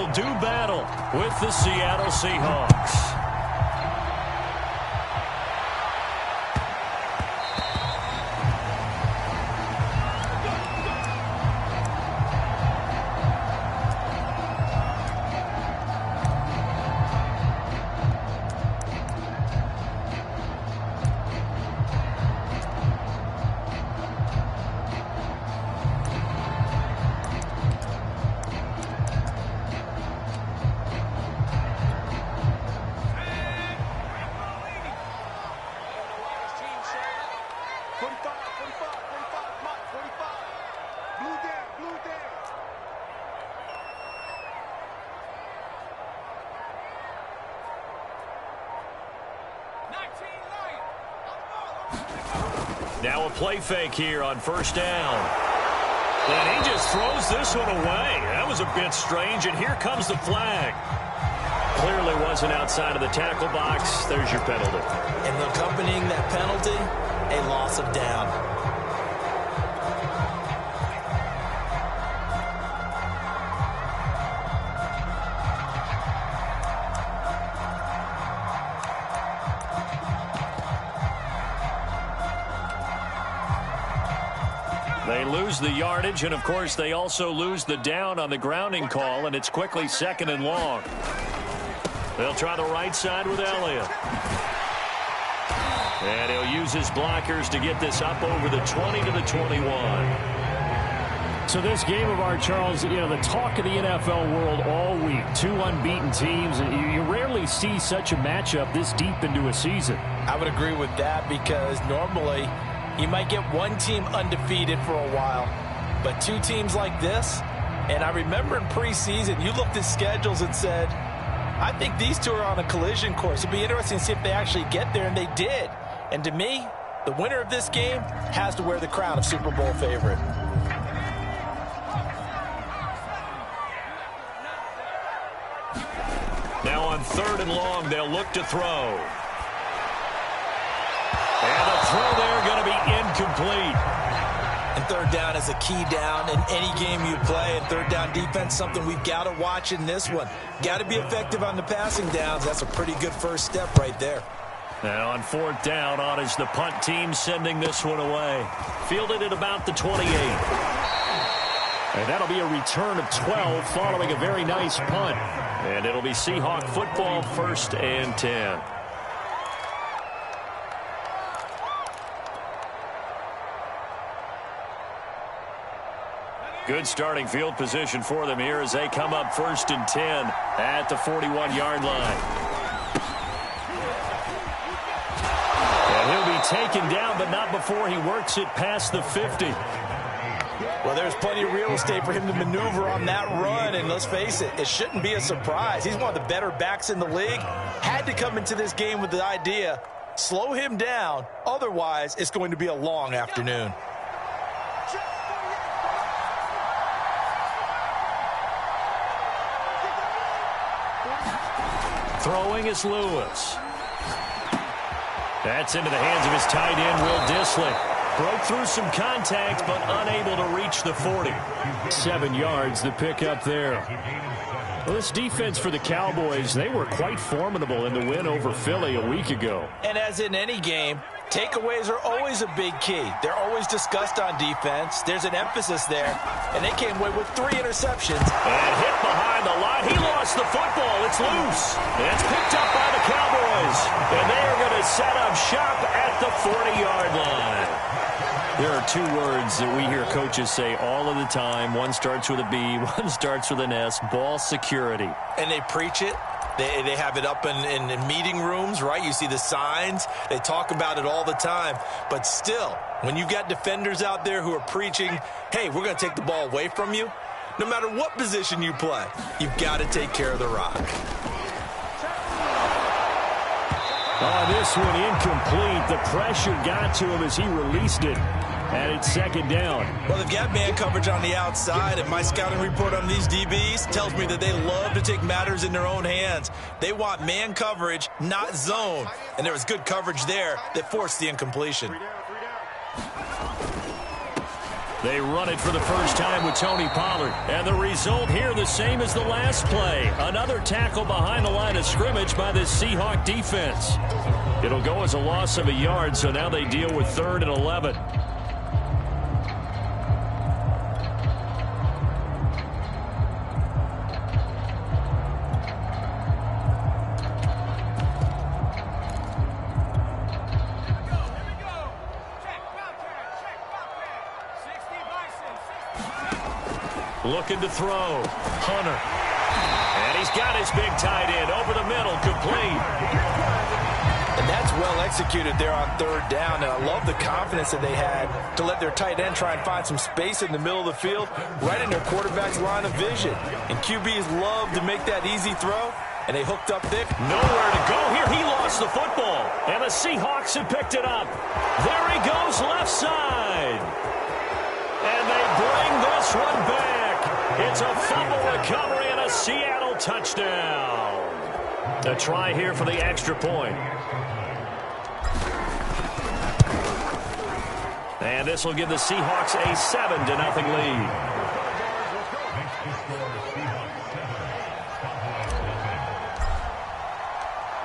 will do battle with the Seattle Seahawks. Now a play fake here on first down. And he just throws this one away. That was a bit strange, and here comes the flag. Clearly wasn't outside of the tackle box. There's your penalty. And accompanying that penalty, a loss of down. They lose the yardage, and of course they also lose the down on the grounding call, and it's quickly 2nd and long. They'll try the right side with Elliott. And he'll use his blockers to get this up over the 20 to the 21. So this game of art, Charles, you know, the talk of the NFL world all week. 2 unbeaten teams. You rarely see such a matchup this deep into a season. I would agree with that, because normally you might get one team undefeated for a while, but 2 teams like this, and I remember in preseason, you looked at schedules and said, I think these 2 are on a collision course. It'll be interesting to see if they actually get there, and they did. And to me, the winner of this game has to wear the crown of Super Bowl favorite. Now on 3rd and long, they'll look to throw. And the throw there going to be incomplete. And 3rd down is a key down in any game you play. And 3rd down defense, something we've got to watch in this one. Got to be effective on the passing downs. That's a pretty good first step right there. Now on 4th down, on is the punt team sending this one away. Fielded at about the 28. And that'll be a return of 12 following a very nice punt. And it'll be Seahawk football, 1st and 10. Good starting field position for them here as they come up 1st and 10 at the 41-yard line. And he'll be taken down, but not before he works it past the 50. Well, there's plenty of real estate for him to maneuver on that run, and let's face it, it shouldn't be a surprise. He's one of the better backs in the league. Had to come into this game with the idea, slow him down, otherwise it's going to be a long afternoon. Throwing is Lewis. That's into the hands of his tight end, Will Dissly. Broke through some contact, but unable to reach the 40. 7 yards, the pickup there. Well, this defense for the Cowboys, they were quite formidable in the win over Philly a week ago. And as in any game, takeaways are always a big key. They're always discussed on defense. There's an emphasis there. And they came away with 3 interceptions. And hit behind the line. He lost the football. It's loose. And it's picked up by the Cowboys. And they are going to set up shop at the 40-yard line. There are 2 words that we hear coaches say all of the time. One starts with a B, one starts with an S, ball security. And they preach it. They have it up in meeting rooms, right? You see the signs. They talk about it all the time. But still, when you've got defenders out there who are preaching, hey, we're going to take the ball away from you, no matter what position you play, you've got to take care of the rock. Oh, this one incomplete. The pressure got to him as he released it. And it's 2nd down. Well, they've got man coverage on the outside, and my scouting report on these DBs tells me that they love to take matters in their own hands. They want man coverage, not zone. And there was good coverage there that forced the incompletion. They run it for the first time with Tony Pollard. And the result here the same as the last play. Another tackle behind the line of scrimmage by this Seahawk defense. It'll go as a loss of a yard, so now they deal with 3rd and 11. Looking to throw. Hunter. And he's got his big tight end over the middle, complete. And that's well executed there on 3rd down. And I love the confidence that they had to let their tight end try and find some space in the middle of the field, right in their quarterback's line of vision. And QBs love to make that easy throw. And they hooked up thick. Nowhere to go here. He lost the football. And the Seahawks have picked it up. There he goes, left side. And they bring this one back. It's a fumble recovery and a Seattle touchdown. A try here for the extra point. And this will give the Seahawks a 7-0 lead.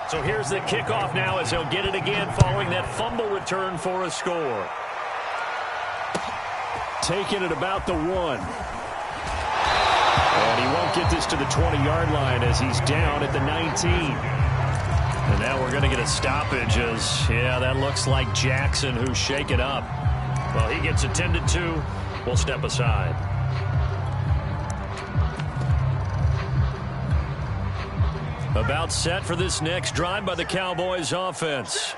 So here's the kickoff now as they'll get it again following that fumble return for a score. Taking it about the 1. And he won't get this to the 20-yard line as he's down at the 19. And now we're going to get a stoppage as, yeah, that looks like Jackson who's shaken up. Well, he gets attended to. We'll step aside. About set for this next drive by the Cowboys offense.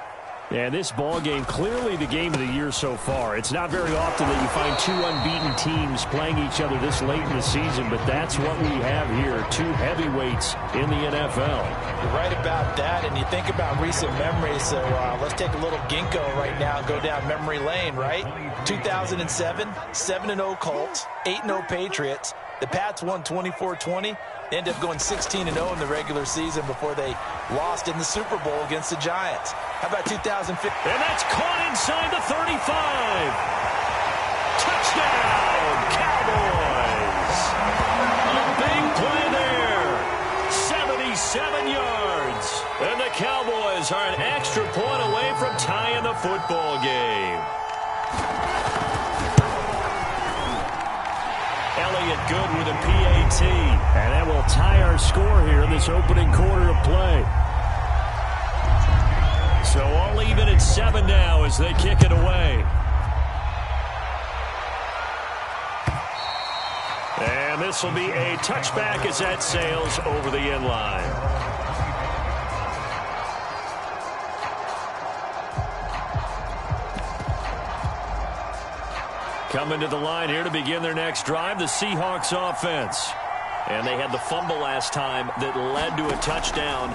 And this ball game, clearly the game of the year so far. It's not very often that you find 2 unbeaten teams playing each other this late in the season, but that's what we have here, 2 heavyweights in the NFL. You're right about that, and you think about recent memories, so let's take a little ginkgo right now and go down memory lane, right? 2007, 7-0 Colts, 8-0 Patriots. The Pats won 24-20. They ended up going 16-0 in the regular season before they lost in the Super Bowl against the Giants. How about 2015? And that's caught inside the 35. Touchdown, Cowboys. A big play there. 77 yards. And the Cowboys are an extra point away from tying the football game. Elliott good with a PAT. And that will tie our score here in this opening quarter of play. So all even at 7 now as they kick it away. And this will be a touchback as that sails over the end line. Coming to the line here to begin their next drive, the Seahawks offense. And they had the fumble last time that led to a touchdown.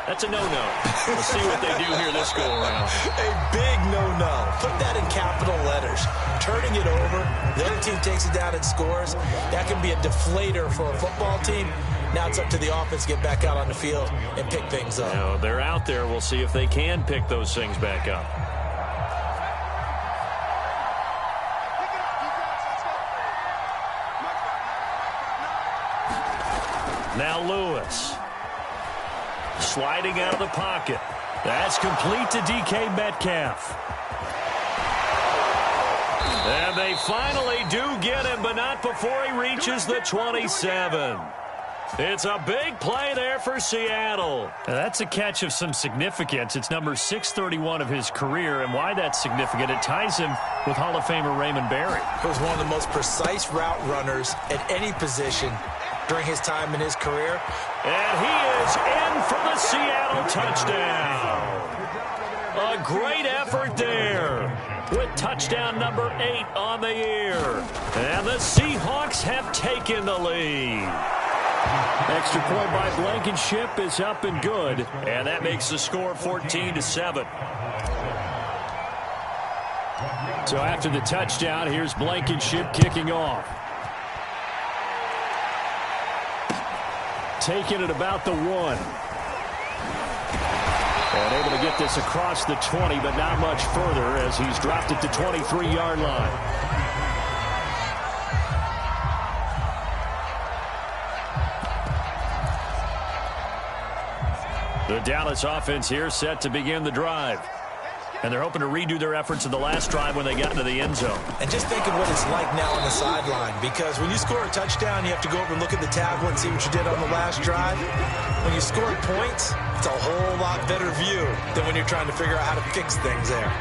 That's a no-no. We'll see what they do here this go-around. A big no-no. Put that in capital letters. Turning it over, the other team takes it down and scores. That can be a deflator for a football team. Now it's up to the offense to get back out on the field and pick things up. Now, they're out there. We'll see if they can pick those things back up. Now Lewis. Sliding out of the pocket. That's complete to DK Metcalf. And they finally do get him, but not before he reaches the 27. It's a big play there for Seattle. Now that's a catch of some significance. It's number 631 of his career, and why that's significant, it ties him with Hall of Famer Raymond Berry. He was one of the most precise route runners at any position during his time in his career. And he is in for the Seattle touchdown. A great effort there with touchdown number 8 on the year. And the Seahawks have taken the lead. Extra point by Blankenship is up and good. And that makes the score 14-7. So after the touchdown, here's Blankenship kicking off. Taking it about the 1. And able to get this across the 20, but not much further as he's dropped it to 23-yard line. The Dallas offense here set to begin the drive. And they're hoping to redo their efforts in the last drive when they got into the end zone. And just think of what it's like now on the sideline, because when you score a touchdown, you have to go over and look at the tablet and see what you did on the last drive. When you score points, it's a whole lot better view than when you're trying to figure out how to fix things there.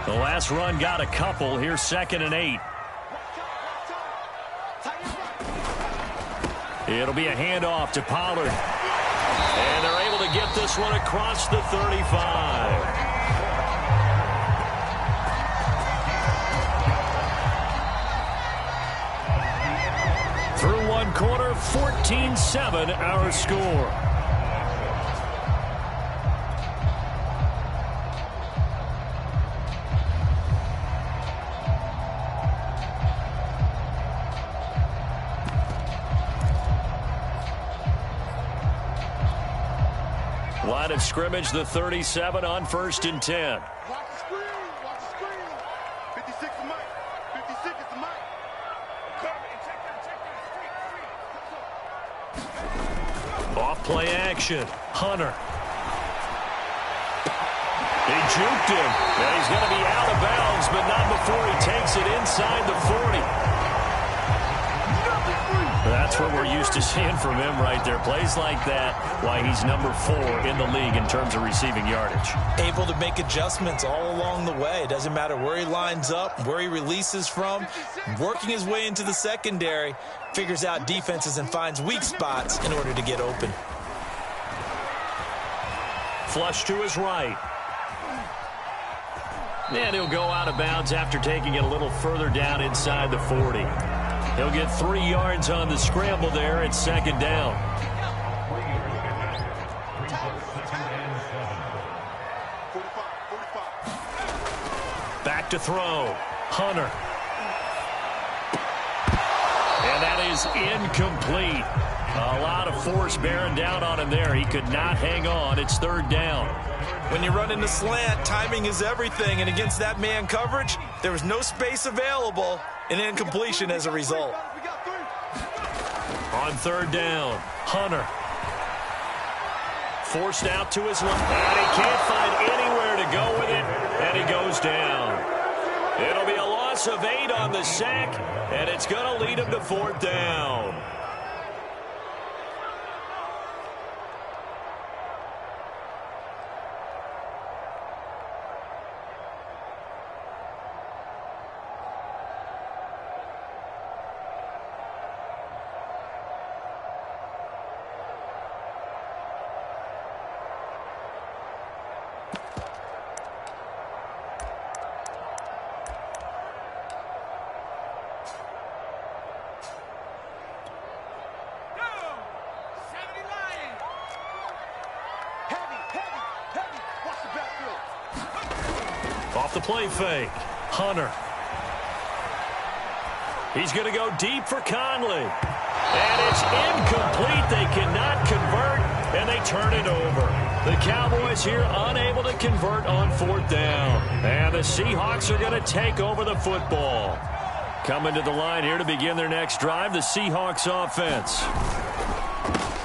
The last run got a couple. Here's 2nd and 8. It'll be a handoff to Pollard. And they're able to get this one across the 35. Through one quarter, 14-7 our score. Line of scrimmage, the 37 on 1st and 10. Watch the screen. Watch the screen. 56 is Mike. 56 is the Mike. Off play action. Hunter. He juked him. And he's going to be out of bounds, but not before he takes it inside the 40. That's what we're used to seeing from him right there. Plays like that, why he's number 4 in the league in terms of receiving yardage. Able to make adjustments all along the way. It doesn't matter where he lines up, where he releases from. Working his way into the secondary, figures out defenses and finds weak spots in order to get open. Flush to his right. And he'll go out of bounds after taking it a little further down inside the 40. He'll get 3 yards on the scramble there at 2nd down. Back to throw. Hunter. And that is incomplete. A lot of force bearing down on him there. He could not hang on. It's 3rd down. When you run into slant, timing is everything. And against that man coverage, there was no space available. An incompletion as a result. On 3rd down, Hunter. Forced out to his left. And he can't find anywhere to go with it. And he goes down. It'll be a loss of 8 on the sack. And it's going to lead him to 4th down. Off the play fake. Hunter. He's going to go deep for Conley. And it's incomplete. They cannot convert, and they turn it over. The Cowboys here unable to convert on 4th down. And the Seahawks are going to take over the football. Coming to the line here to begin their next drive, the Seahawks offense.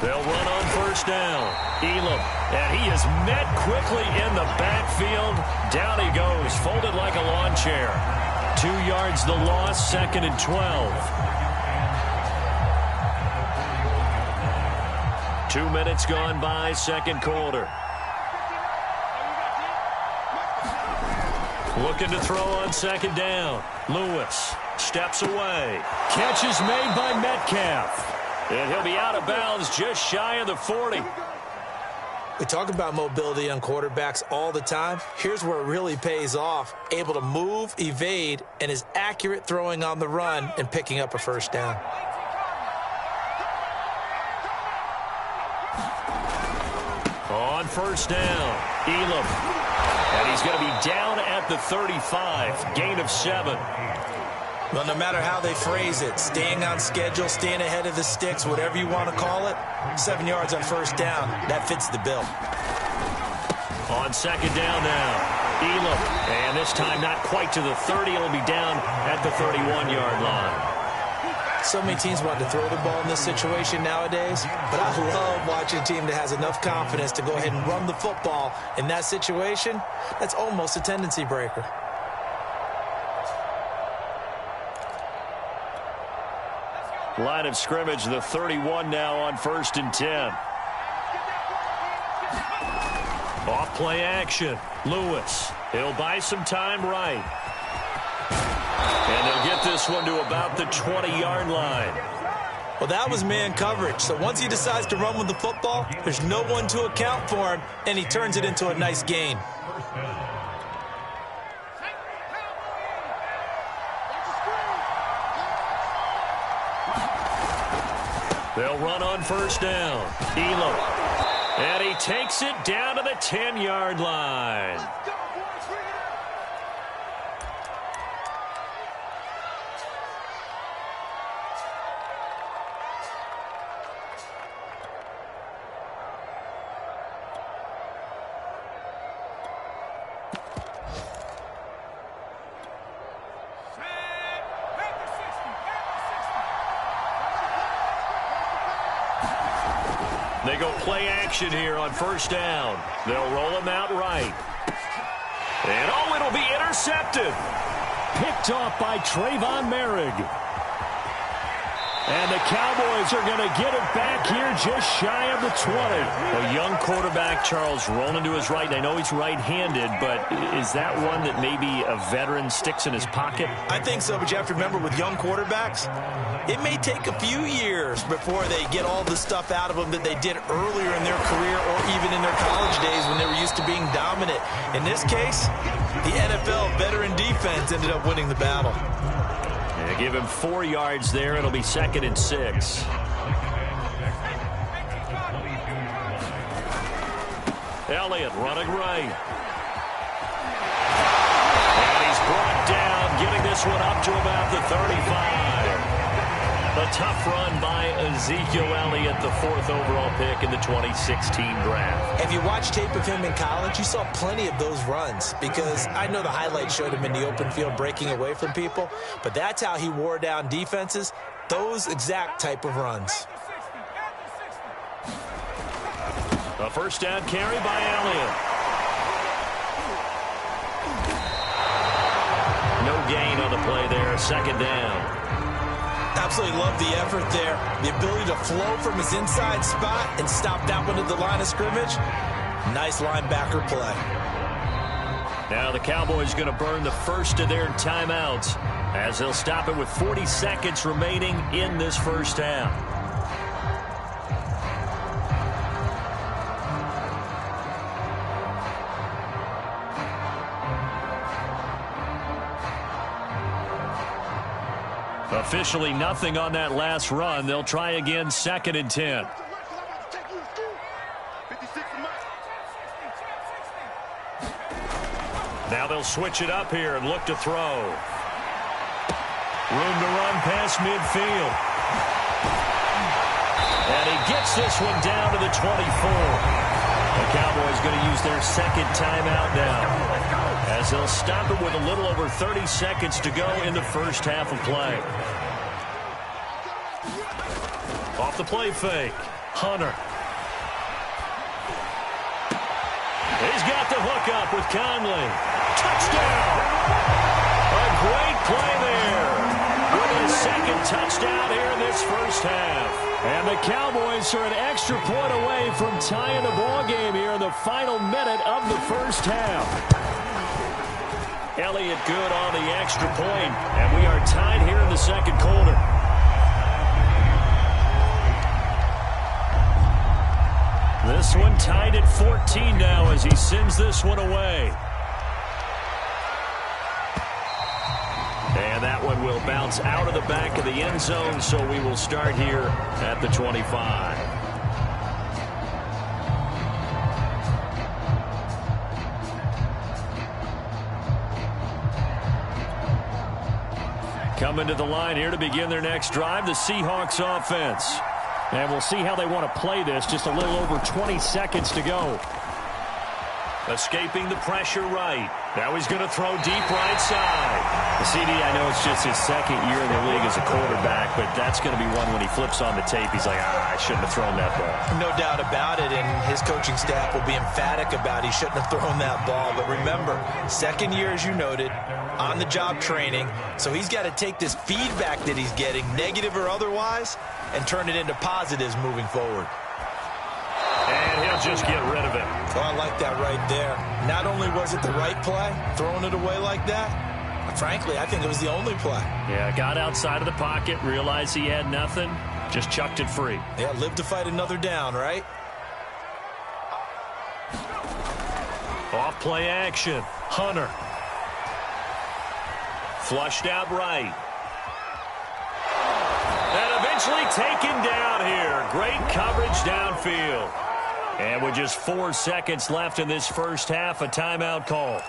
They'll run on 1st down. Elam, and he is met quickly in the backfield. Down he goes, folded like a lawn chair. 2 yards the loss, 2nd and 12. 2 minutes gone by, 2nd quarter. Looking to throw on 2nd down. Lewis steps away. Catch is made by Metcalf. And he'll be out of bounds just shy of the 40. We talk about mobility on quarterbacks all the time. Here's where it really pays off. Able to move, evade, and is accurate throwing on the run and picking up a 1st down. On 1st down, Elam. And he's going to be down at the 35. Gain of 7. Well, no matter how they phrase it, staying on schedule, staying ahead of the sticks, whatever you want to call it, 7 yards on 1st down, that fits the bill. On 2nd down now, Elam. And this time not quite to the 30. It'll be down at the 31-yard line. So many teams want to throw the ball in this situation nowadays, but I love watching a team that has enough confidence to go ahead and run the football in that situation. That's almost a tendency breaker. Line of scrimmage, the 31 now on 1st and 10. Off play action. Lewis. He'll buy some time right. And they'll get this one to about the 20-yard line. Well, that was man coverage. So once he decides to run with the football, there's no one to account for him, and he turns it into a nice gain. They'll run on 1st down. Elam. And he takes it down to the 10-yard line. They go play action here on 1st down. They'll roll him out right. And, oh, it'll be intercepted. Picked off by Trayvon Merrick. And the Cowboys are going to get it back here just shy of the 20. A young quarterback, Charles, rolling to his right. I know he's right-handed, but is that one that maybe a veteran sticks in his pocket? I think so, but you have to remember with young quarterbacks, it may take a few years before they get all the stuff out of them that they did earlier in their career or even in their college days when they were used to being dominant. In this case, the NFL veteran defense ended up winning the battle. They give him 4 yards there. It'll be 2nd and 6. Elliott running right. And he's brought down, getting this one up to about the 35. A tough run by Ezekiel Elliott, the 4th overall pick in the 2016 draft. If you watch tape of him in college, you saw plenty of those runs because I know the highlights showed him in the open field breaking away from people, but that's how he wore down defenses, those exact type of runs. A 1st down carry by Elliott. No gain on the play there, 2nd down. Absolutely love the effort there. The ability to flow from his inside spot and stop that one at the line of scrimmage. Nice linebacker play. Now the Cowboys going to burn the first of their timeouts as they'll stop it with 40 seconds remaining in this 1st half. Officially nothing on that last run. They'll try again, 2nd and 10. Now they'll switch it up here and look to throw. Room to run past midfield. And he gets this one down to the 24. The Cowboys going to use their 2nd timeout now, as they'll stop it with a little over 30 seconds to go in the 1st half of play. Off the play fake, Hunter. He's got the hookup with Conley. Touchdown! A great play there with his 2nd touchdown here in this 1st half. And the Cowboys are an extra point away from tying the ball game here in the final minute of the 1st half. Elliott good on the extra point, and we are tied here in the 2nd quarter. This one tied at 14 now as he sends this one away. And that one will bounce out of the back of the end zone, so we will start here at the 25. Coming to the line here to begin their next drive, the Seahawks offense. And we'll see how they want to play this. Just a little over 20 seconds to go. Escaping the pressure right. Now he's going to throw deep right side. The CD, I know it's just his second year in the league as a quarterback, but that's going to be one when he flips on the tape. He's like, I shouldn't have thrown that ball. No doubt about it, and his coaching staff will be emphatic about he shouldn't have thrown that ball. But remember, second year, as you noted, on-the-job training, so he's got to take this feedback that he's getting, negative or otherwise, and turn it into positives moving forward. And he'll just get rid of it. Oh, I like that right there. Not only was it the right play, throwing it away like that, frankly, I think it was the only play. Yeah, got outside of the pocket, realized he had nothing, just chucked it free. Yeah, live to fight another down, right? Off play action. Hunter. Flushed out right. And eventually taken down here. Great coverage downfield. And with just 4 seconds left in this first half, a timeout call.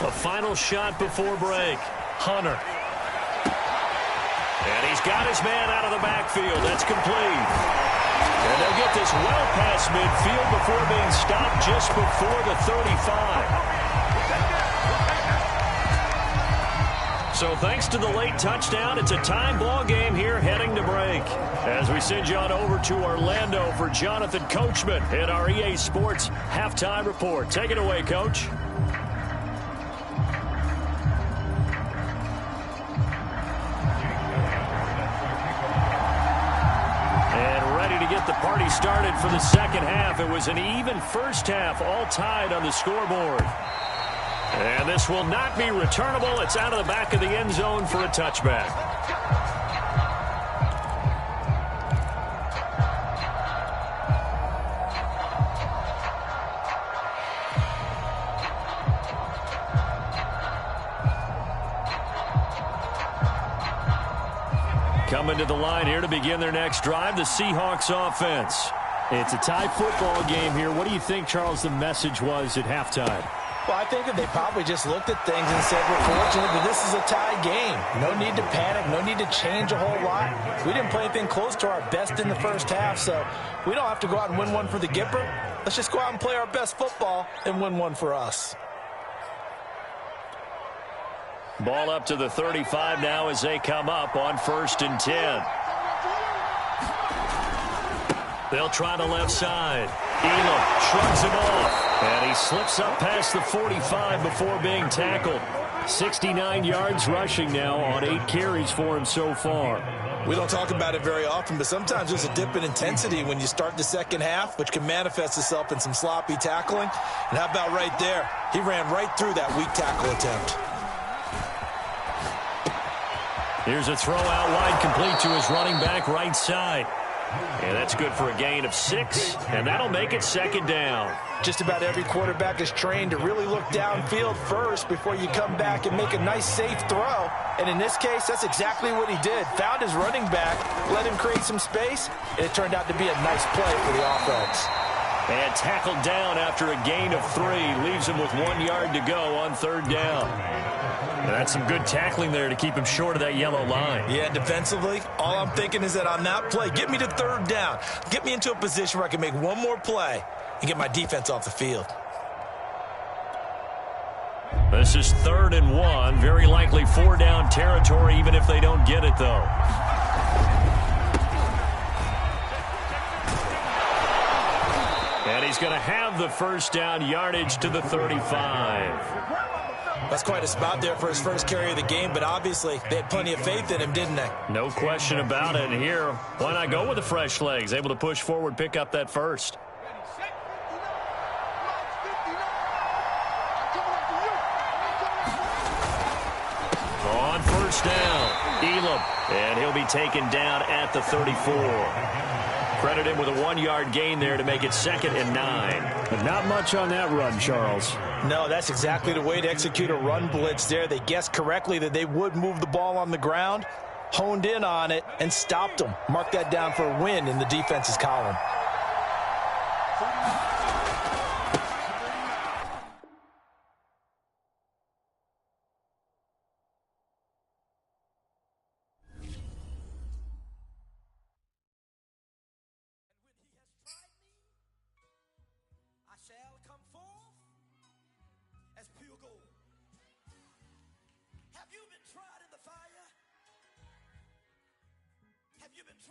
A final shot before break. Hunter. And he's got his man out of the backfield. That's complete. And they'll get this well past midfield before being stopped just before the 35. So thanks to the late touchdown, it's a time ball game here heading to break. As we send you on over to Orlando for Jonathan Coachman in our EA Sports Halftime Report. Take it away, Coach. And ready to get the party started for the second half. It was an even first half, all tied on the scoreboard. And this will not be returnable. It's out of the back of the end zone for a touchback. Coming to the line here to begin their next drive, the Seahawks offense. It's a tie football game here. What do you think, Charles, the message was at halftime? Well, I think that they probably just looked at things and said, we're fortunate that this is a tie game. No need to panic, no need to change a whole lot. We didn't play anything close to our best in the first half, so we don't have to go out and win one for the Gipper. Let's just go out and play our best football and win one for us. Ball up to the 35 now as they come up on 1st and 10. They'll try the left side. Elam shrugs him off. And he slips up past the 45 before being tackled. 69 yards rushing now on 8 carries for him so far. We don't talk about it very often, but sometimes there's a dip in intensity when you start the second half, which can manifest itself in some sloppy tackling. And how about right there? He ran right through that weak tackle attempt. Here's a throw out wide, complete to his running back right side. And that's good for a gain of 6, and that'll make it 2nd down. Just about every quarterback is trained to really look downfield first before you come back and make a nice, safe throw. And in this case, that's exactly what he did. Found his running back, let him create some space, and it turned out to be a nice play for the offense. And tackled down after a gain of 3. Leaves him with 1 yard to go on 3rd down. And that's some good tackling there to keep him short of that yellow line. Yeah, defensively, all I'm thinking is that on that play, get me to 3rd down. Get me into a position where I can make one more play and get my defense off the field. This is 3rd and 1. Very likely 4-down territory, even if they don't get it, though. And he's going to have the 1st down, yardage to the 35. That's quite a spot there for his first carry of the game, but obviously they had plenty of faith in him, didn't they? No question about it. And here, why not go with the fresh legs? Able to push forward, pick up that first. On 1st down, Elam. And he'll be taken down at the 34. Credit him with a 1-yard gain there to make it 2nd and 9. But not much on that run, Charles. No, that's exactly the way to execute a run blitz there. They guessed correctly that they would move the ball on the ground, honed in on it, and stopped them. Mark that down for a win in the defense's column. as pure gold. Have you been tried in the fire? Have you been tried?